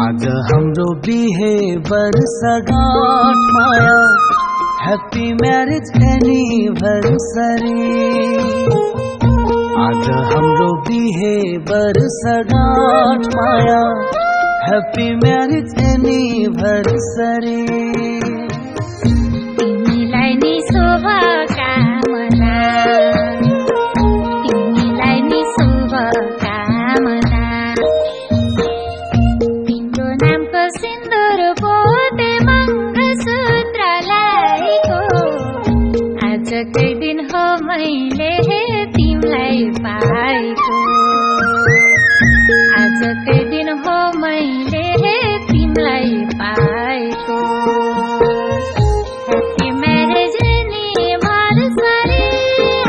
आज हाम्रो बिहे वर्षगाँठ माया ह्याप्पी म्यारेज एनिभर्सरी आज हाम्रो बिहे वर्षगाँठ माया ह्याप्पी म्यारेज एनिभर्सरी तिमीलाई नि शुभकामना तिमीलाई नि शुभकामना तिम्रो नामको सिन्दुर पोते मङ्गलसूत्र लाएको आजकै दिन हो मैले तिमीलाई पाएको आजकै दिन हो मैले तिमीलाई पाएको ह्याप्पी म्यारेज एनिभर्सरी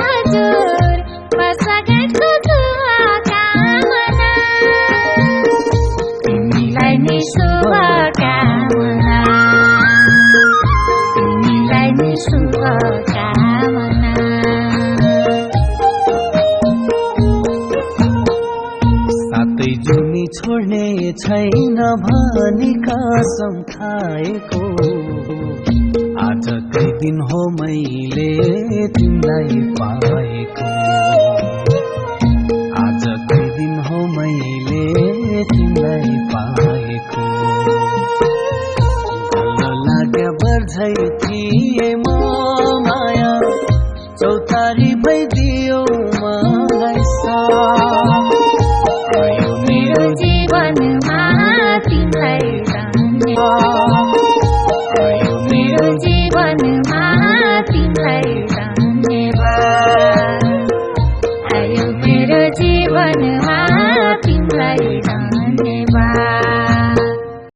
हजुर वर्षगाँठको शुभकामना तिमीलाई नि शुभकामना तिमीलाई नि शुभकामना सातै जुनी छोड्ने छैन भनी कसम खाएको आजकै दिन हो मैले तिमीलाई पाएको